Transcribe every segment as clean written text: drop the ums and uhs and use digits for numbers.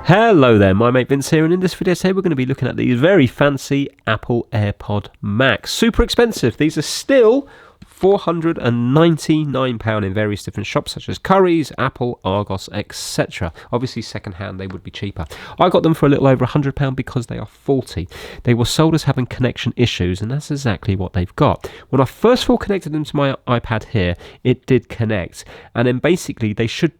Hello there, my mate Vince here, and in this video today we're going to be looking at these very fancy Apple AirPod Max. Super expensive. These are still £499 in various different shops such as Curry's, Apple, Argos, etc. Obviously second hand they would be cheaper. I got them for a little over £100 because they are faulty. They were sold as having connection issues, and that's exactly what they've got. When I first of all connected them to my iPad here, it did connect, and then basically they should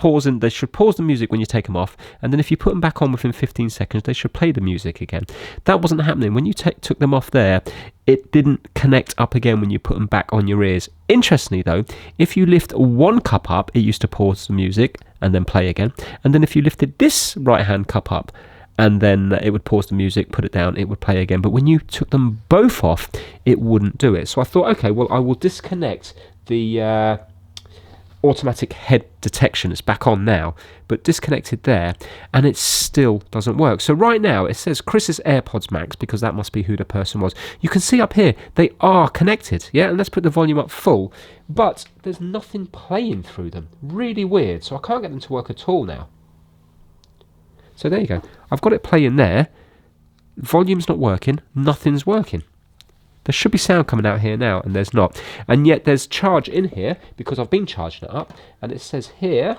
they should pause the music when you take them off, and then if you put them back on within 15 seconds they should play the music again. That wasn't happening. When you took them off there, it didn't connect up again when you put them back on your ears. Interestingly though, if you lift one cup up, it used to pause the music and then play again, and then if you lifted this right hand cup up and then it would pause the music, put it down, it would play again. But when you took them both off, it wouldn't do it. So I thought, okay, well I will disconnect the automatic head detection. It's back on now, but disconnected there, and it still doesn't work. So right now it says Chris's AirPods Max, because that must be who the person was. You can see up here they are connected, yeah, and let's put the volume up full, but there's nothing playing through them. Really weird. So I can't get them to work at all now. So there you go, I've got it playing there, volume's not working, nothing's working. There should be sound coming out here now, and there's not. And yet there's charge in here, because I've been charging it up, and it says here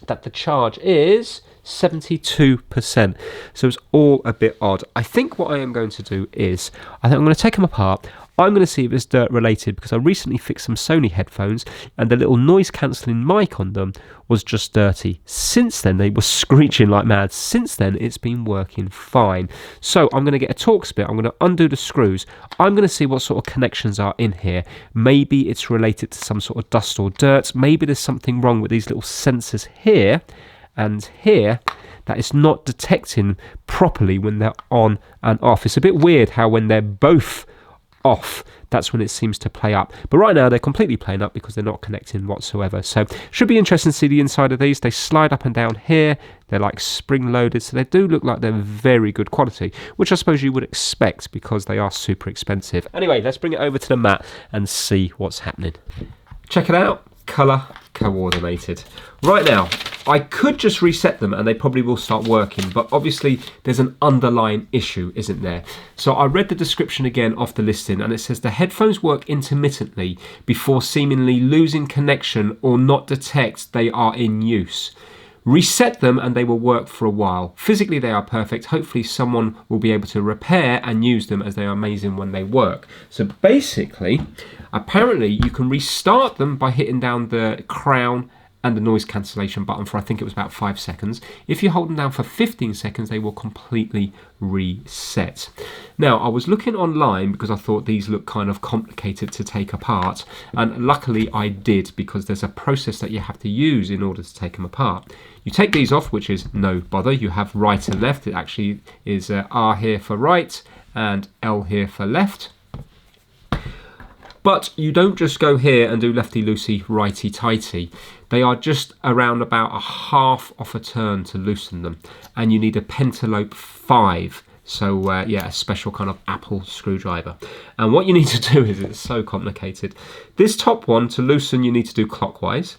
that the charge is 72%. So it's all a bit odd. I think what I am going to do is, I think I'm going to take them apart. I'm going to see if it's dirt related, because I recently fixed some Sony headphones and the little noise cancelling mic on them was just dirty. Since then, they were screeching like mad. Since then, it's been working fine. So I'm going to get a Torx bit. I'm going to undo the screws. I'm going to see what sort of connections are in here. Maybe it's related to some sort of dust or dirt. Maybe there's something wrong with these little sensors here and here that it's not detecting properly when they're on and off. It's a bit weird how when they're both off, that's when it seems to play up, but right now they're completely playing up because they're not connecting whatsoever. So should be interesting to see the inside of these. They slide up and down here, they're like spring loaded, so they do look like they're very good quality, which I suppose you would expect because they are super expensive. Anyway, let's bring it over to the mat and see what's happening. Check it out, colour coordinated. Right now I could just reset them and they probably will start working, but obviously there's an underlying issue, isn't there? So I read the description again off the listing, and it says the headphones work intermittently before seemingly losing connection or not detect they are in use. Reset them and they will work for a while. Physically they are perfect. Hopefully someone will be able to repair and use them, as they are amazing when they work. So basically, apparently you can restart them by hitting down the crown and the noise cancellation button for, I think it was about 5 seconds. If you hold them down for 15 seconds, they will completely reset. Now, I was looking online because I thought these look kind of complicated to take apart, and luckily I did, because there's a process that you have to use in order to take them apart. You take these off, which is no bother. You have right and left. It actually is R here for right and L here for left. But you don't just go here and do lefty-loosey, righty-tighty. They are just around about a half off a turn to loosen them. And you need a Pentalope 5. So yeah, a special kind of Apple screwdriver. And what you need to do is, it's so complicated. This top one, to loosen, you need to do clockwise.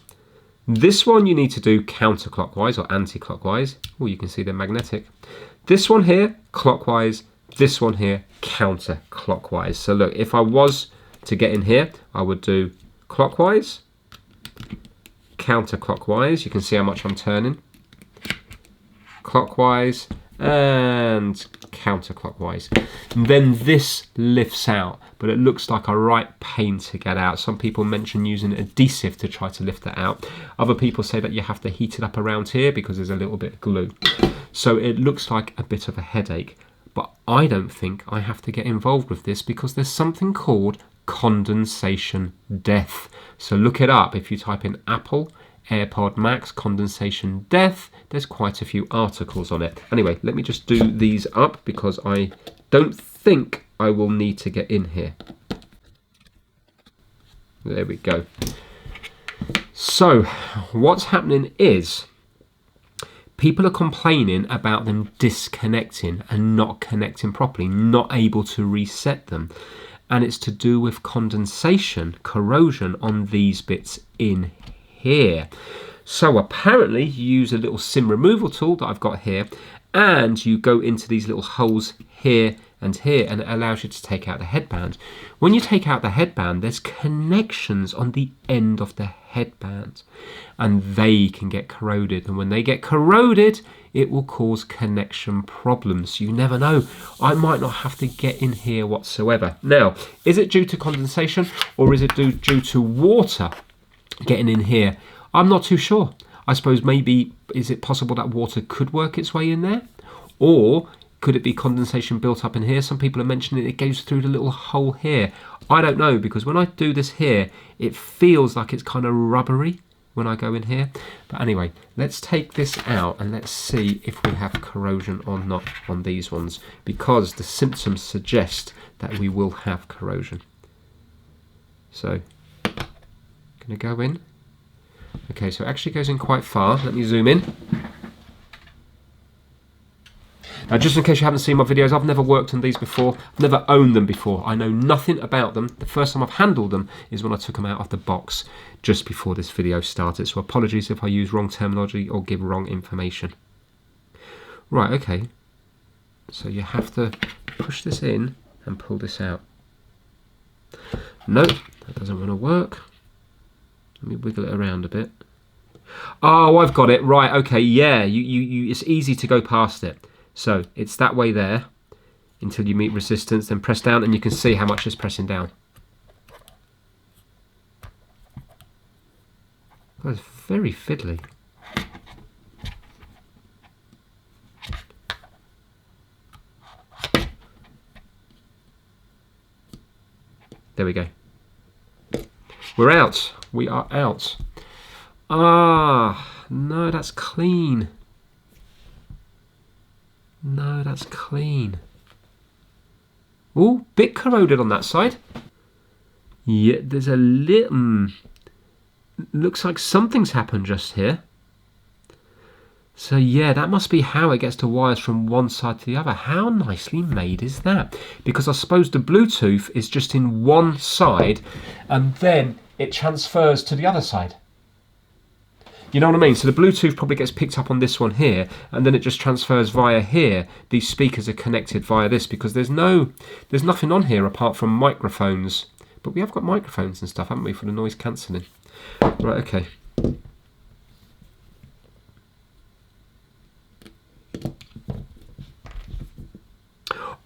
This one you need to do counterclockwise or anti-clockwise. Oh, you can see they're magnetic. This one here, clockwise. This one here, counterclockwise. So look, if I was to get in here, I would do clockwise, counterclockwise. You can see how much I'm turning. Clockwise and counterclockwise. And then this lifts out, but it looks like a right pain to get out. Some people mention using adhesive to try to lift that out. Other people say that you have to heat it up around here because there's a little bit of glue. So it looks like a bit of a headache. But I don't think I have to get involved with this, because there's something called Condensation Death. So look it up. If you type in Apple AirPod Max Condensation Death, there's quite a few articles on it. Anyway, let me just do these up, because I don't think I will need to get in here. There we go. So what's happening is, people are complaining about them disconnecting and not connecting properly, not able to reset them. and it's to do with condensation, corrosion on these bits in here. So apparently you use a little sim removal tool that I've got here, and you go into these little holes here and here, and it allows you to take out the headband. When you take out the headband, there's connections on the end of the headband, and they can get corroded, and when they get corroded, it will cause connection problems. You never know. I might not have to get in here whatsoever. Now, is it due to condensation, or is it due to water getting in here? I'm not too sure. I suppose maybe, is it possible that water could work its way in there? Or could it be condensation built up in here? Some people are mentioning it goes through the little hole here. I don't know, because when I do this here, it feels like it's kind of rubbery when I go in here. But anyway, let's take this out and let's see if we have corrosion or not on these ones, because the symptoms suggest that we will have corrosion. So, going to go in. Okay, so it actually goes in quite far. Let me zoom in. Now, just in case you haven't seen my videos, I've never worked on these before. I've never owned them before. I know nothing about them. The first time I've handled them is when I took them out of the box just before this video started. So apologies if I use wrong terminology or give wrong information. Right, okay. So you have to push this in and pull this out. Nope, that doesn't want to work. Let me wiggle it around a bit. Oh, I've got it. Right, okay, yeah. It's easy to go past it. So it's that way there until you meet resistance, then press down, and you can see how much it's pressing down. That's very fiddly. There we go. We're out. We are out. Ah, no, that's clean. No, that's clean. Oh, bit corroded on that side. Yeah, there's a little... looks like something's happened just here. So yeah, that must be how it gets the wires from one side to the other. How nicely made is that? Because I suppose the Bluetooth is just in one side, and then it transfers to the other side. You know what I mean? So the Bluetooth probably gets picked up on this one here, and then it just transfers via here. These speakers are connected via this, because there's nothing on here apart from microphones. But we have got microphones and stuff, haven't we, for the noise cancelling? Right, okay.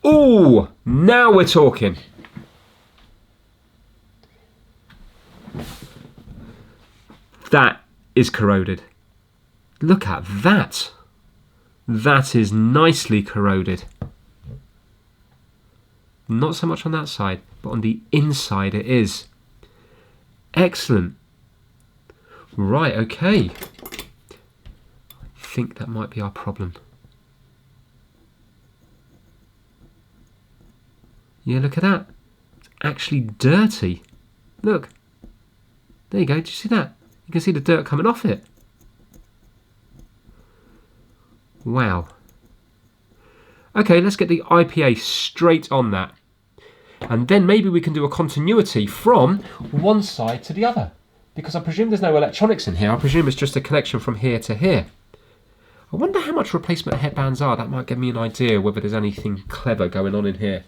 Oh, now we're talking. That is corroded. Look at that. That is nicely corroded. Not so much on that side, but on the inside it is. Excellent. Right, okay. I think that might be our problem. Yeah, look at that. It's actually dirty. Look. There you go. Do you see that? You can see the dirt coming off it. Wow. Okay, let's get the IPA straight on that. And then maybe we can do a continuity from one side to the other. Because I presume there's no electronics in here. I presume it's just a connection from here to here. I wonder how much replacement headbands are. That might give me an idea whether there's anything clever going on in here.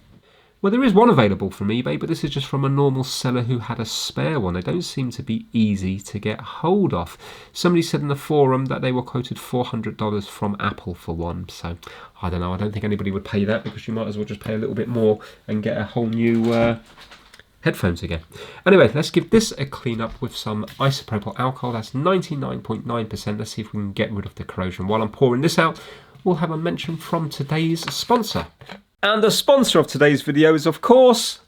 Well, there is one available from eBay, but this is just from a normal seller who had a spare one. They don't seem to be easy to get hold of. Somebody said in the forum that they were quoted $400 from Apple for one. So, I don't know. I don't think anybody would pay that, because you might as well just pay a little bit more and get a whole new headphones again. Anyway, let's give this a clean up with some isopropyl alcohol. That's 99.9%. Let's see if we can get rid of the corrosion. While I'm pouring this out, we'll have a mention from today's sponsor. And the sponsor of today's video is, of course,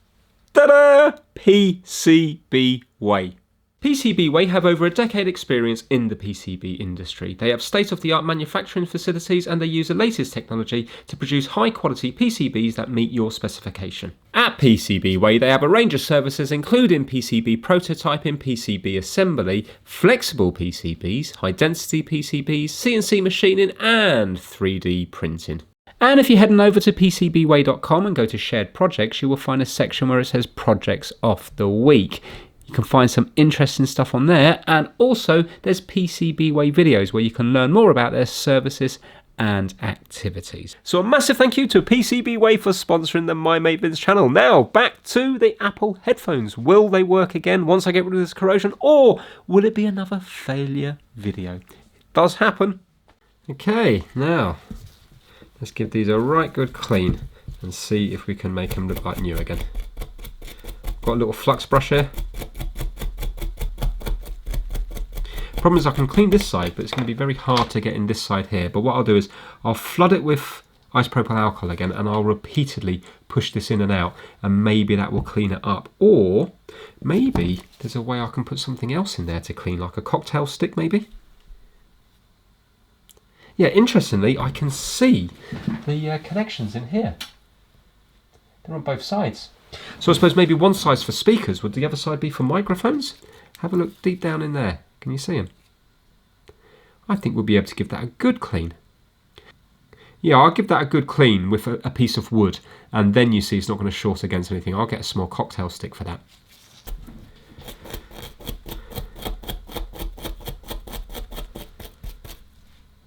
ta-da! PCB Way. PCB Way have over a decade experience in the PCB industry. They have state-of-the-art manufacturing facilities, and they use the latest technology to produce high-quality PCBs that meet your specification. At PCB Way, they have a range of services including PCB prototyping, PCB assembly, flexible PCBs, high-density PCBs, CNC machining, and 3D printing. And if you're heading over to PCBWay.com and go to shared projects, you will find a section where it says projects of the week. You can find some interesting stuff on there, and also there's PCBWay videos where you can learn more about their services and activities. So a massive thank you to PCBWay for sponsoring the My Mate Vince channel. Now back to the Apple headphones. Will they work again once I get rid of this corrosion, or will it be another failure video? It does happen. Okay, now let's give these a right good clean and see if we can make them look like new again. Got a little flux brush here. Problem is I can clean this side, but it's going to be very hard to get in this side here. But what I'll do is I'll flood it with isopropyl alcohol again, and I'll repeatedly push this in and out, and maybe that will clean it up. Or maybe there's a way I can put something else in there to clean, like a cocktail stick maybe. Yeah, interestingly, I can see the connections in here. They're on both sides. So I suppose maybe one side's for speakers. Would the other side be for microphones? Have a look deep down in there. Can you see them? I think we'll be able to give that a good clean. Yeah, I'll give that a good clean with a piece of wood, and then you see it's not going to short against anything. I'll get a small cocktail stick for that.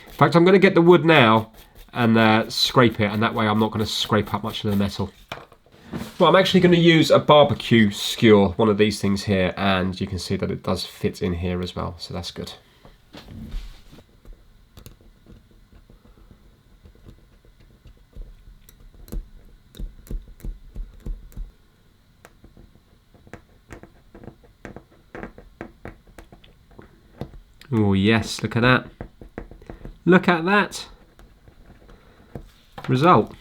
In fact, I'm going to get the wood now and scrape it, and that way I'm not going to scrape up much of the metal. Well, I'm actually going to use a barbecue skewer, one of these things here, and you can see that it does fit in here as well, so that's good. Oh yes, look at that. Look at that result.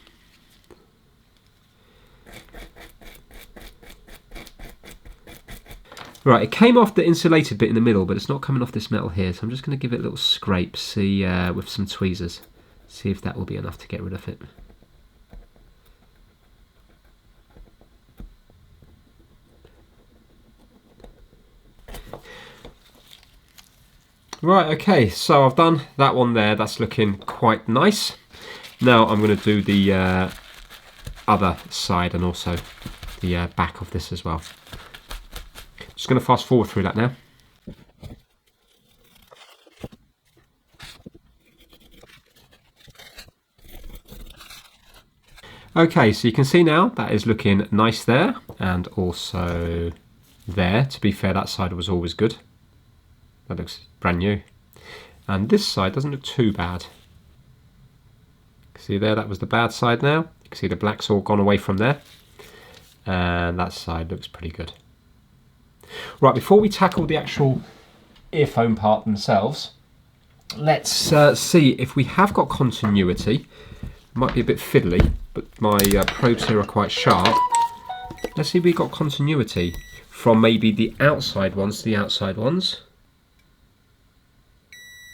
Right, it came off the insulated bit in the middle, but it's not coming off this metal here, so I'm just going to give it a little scrape, see, with some tweezers, see if that will be enough to get rid of it. Right, okay, so I've done that one there, that's looking quite nice. Now I'm going to do the other side and also the back of this as well. Just going to fast forward through that now. Okay, so you can see now that is looking nice there, and also there. To be fair, that side was always good. That looks brand new. And this side doesn't look too bad. See there, that was the bad side now. You can see the black's all gone away from there. And that side looks pretty good. Right, before we tackle the actual earphone part themselves, let's see if we have got continuity. It might be a bit fiddly, but my probes here are quite sharp. Let's see if we've got continuity from maybe the outside ones to the outside ones.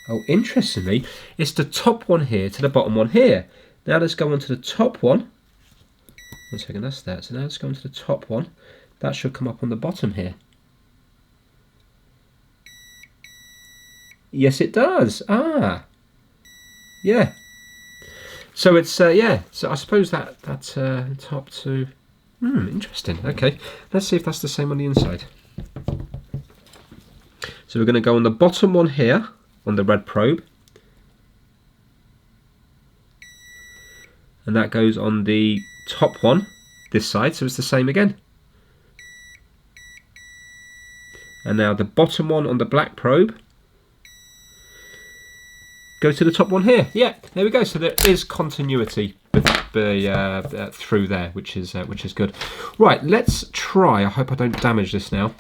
Oh, interestingly, it's the top one here to the bottom one here. Now let's go on to the top one. One second, that's that. So now let's go on to the top one. That should come up on the bottom here. Yes, it does. Ah, yeah. So it's yeah. So I suppose that top two. Interesting. Okay, let's see if that's the same on the inside. So we're going to go on the bottom one here on the red probe, and that goes on the top one this side. So it's the same again. And now the bottom one on the black probe. Go to the top one here. Yeah, there we go. So there is continuity through there, which is good. Right, let's try. I hope I don't damage this now.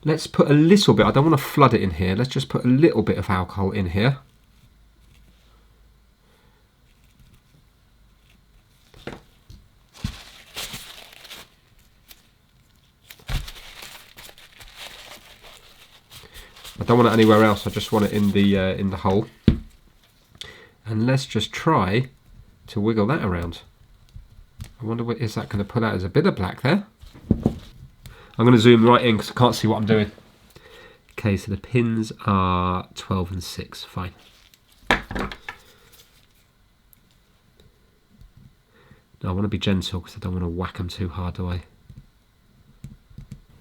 Let's put a little bit. I don't want to flood it in here. Let's just put a little bit of alcohol in here. I don't want it anywhere else. I just want it in the hole. And let's just try to wiggle that around. I wonder what is that going to pull out? There's a bit of black there. I'm going to zoom right in because I can't see what I'm doing. Okay, so the pins are 12 and 6. Fine. Now I want to be gentle because I don't want to whack them too hard, do I?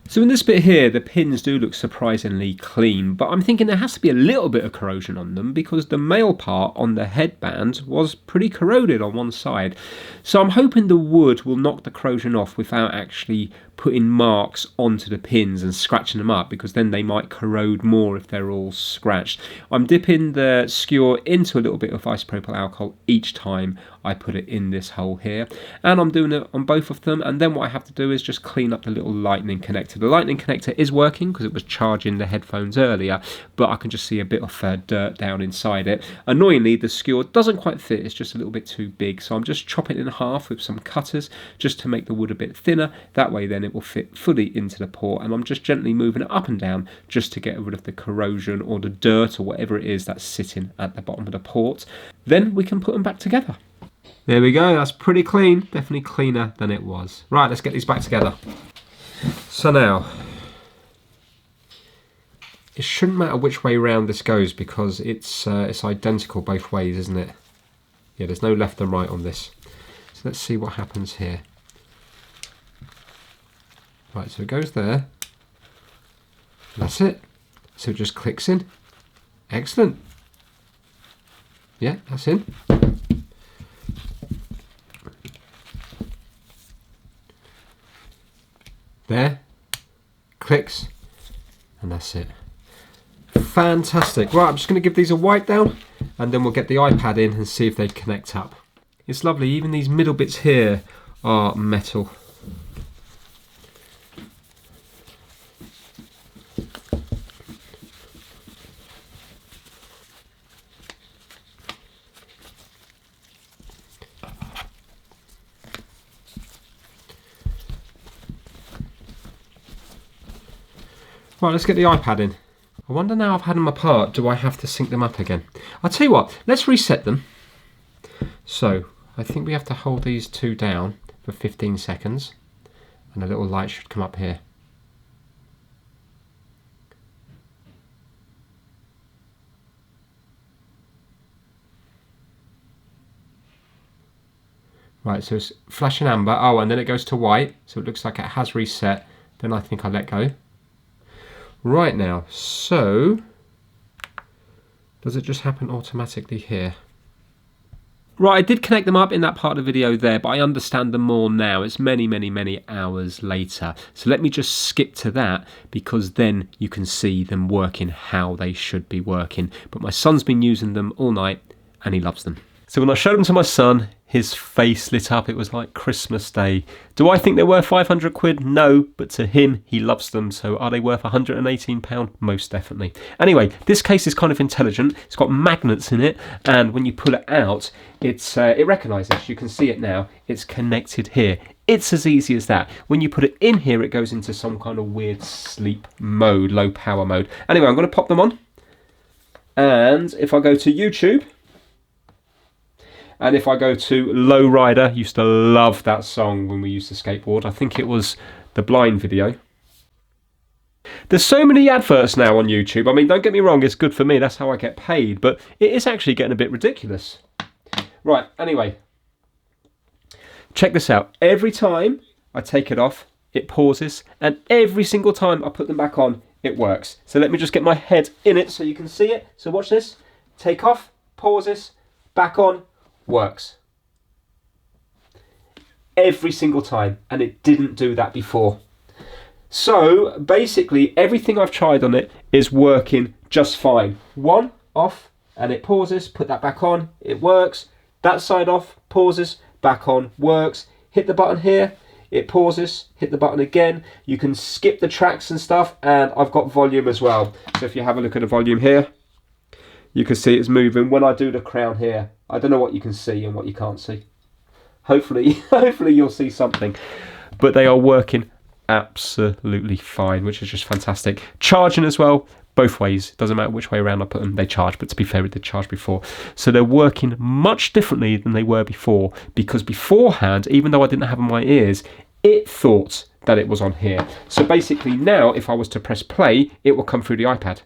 So in this bit here, the pins do look surprisingly clean, but I'm thinking there has to be a little bit of corrosion on them because the male part on the headband was pretty corroded on one side. So I'm hoping the wood will knock the corrosion off without actually putting marks onto the pins and scratching them up, because then they might corrode more if they're all scratched. I'm dipping the skewer into a little bit of isopropyl alcohol each time I put it in this hole here, and I'm doing it on both of them. And then what I have to do is just clean up the little lightning connector. The lightning connector is working because it was charging the headphones earlier, but I can just see a bit of dirt down inside it. Annoyingly, the skewer doesn't quite fit, it's just a little bit too big, so I'm just chopping it in half with some cutters just to make the wood a bit thinner. That way then it will fit fully into the port, and I'm just gently moving it up and down just to get rid of the corrosion or the dirt or whatever it is that's sitting at the bottom of the port. Then we can put them back together. There we go, that's pretty clean, definitely cleaner than it was. Right, let's get these back together. So now, it shouldn't matter which way round this goes because it's identical both ways, isn't it? Yeah, there's no left and right on this. So let's see what happens here. Right, so it goes there. That's it. So it just clicks in. Excellent. Yeah, that's in. There. Clicks. And that's it. Fantastic. Right, I'm just going to give these a wipe down and then we'll get the iPad in and see if they connect up. It's lovely. Even these middle bits here are metal. Right, let's get the iPad in. I wonder now I've had them apart, do I have to sync them up again? I'll tell you what, let's reset them. So, I think we have to hold these two down for 15 seconds and a little light should come up here. Right, so it's flashing amber, oh, and then it goes to white, so it looks like it has reset, then I think I let go. Right now, so does it just happen automatically here? Right, I did connect them up in that part of the video there, but I understand them more now. It's many, many, many hours later. So let me just skip to that because then you can see them working how they should be working. But my son's been using them all night and he loves them. So when I showed them to my son, his face lit up. It was like Christmas Day. Do I think they're worth 500 quid? No, but to him, he loves them. So are they worth £118? Most definitely. Anyway, this case is kind of intelligent. It's got magnets in it, and when you pull it out, it recognises. You can see it now. It's connected here. It's as easy as that. When you put it in here, it goes into some kind of weird sleep mode, low power mode. Anyway, I'm going to pop them on. And if I go to YouTube, and if I go to Lowrider, used to love that song when we used to skateboard. I think it was the Blind video. There's so many adverts now on YouTube. I mean, don't get me wrong, it's good for me. That's how I get paid. But it is actually getting a bit ridiculous. Right, anyway. Check this out. Every time I take it off, it pauses. And every single time I put them back on, it works. So let me just get my head in it so you can see it. So watch this. Take off, pauses, back on. Works every single time, and it didn't do that before. So basically everything I've tried on it is working just fine. One off and it pauses, put that back on, it works. That side off, pauses, back on, works. Hit the button here, it pauses, hit the button again. You can skip the tracks and stuff, and I've got volume as well. So if you have a look at the volume here, you can see it's moving. When I do the crown here, I don't know what you can see and what you can't see. Hopefully you'll see something. But they are working absolutely fine, which is just fantastic. Charging as well, both ways. It doesn't matter which way around I put them, they charge. But to be fair, it did charge before. So they're working much differently than they were before. Because beforehand, even though I didn't have them in my ears, it thought that it was on here. So basically now, if I was to press play, it will come through the iPad.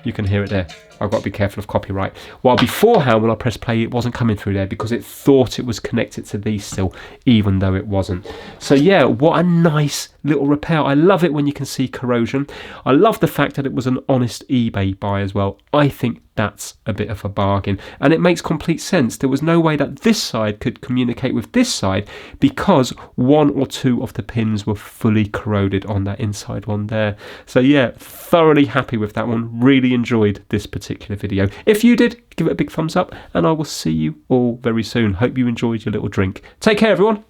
You can hear it there. I've got to be careful of copyright. While beforehand, when I pressed play, it wasn't coming through there because it thought it was connected to these still, even though it wasn't. So yeah, what a nice little repair. I love it when you can see corrosion. I love the fact that it was an honest eBay buy as well. I think that's a bit of a bargain, and it makes complete sense. There was no way that this side could communicate with this side because one or two of the pins were fully corroded on that inside one there. So yeah, thoroughly happy with that one. Really enjoyed this particular video. If you did, give it a big thumbs up, and I will see you all very soon. Hope you enjoyed your little drink. Take care, everyone.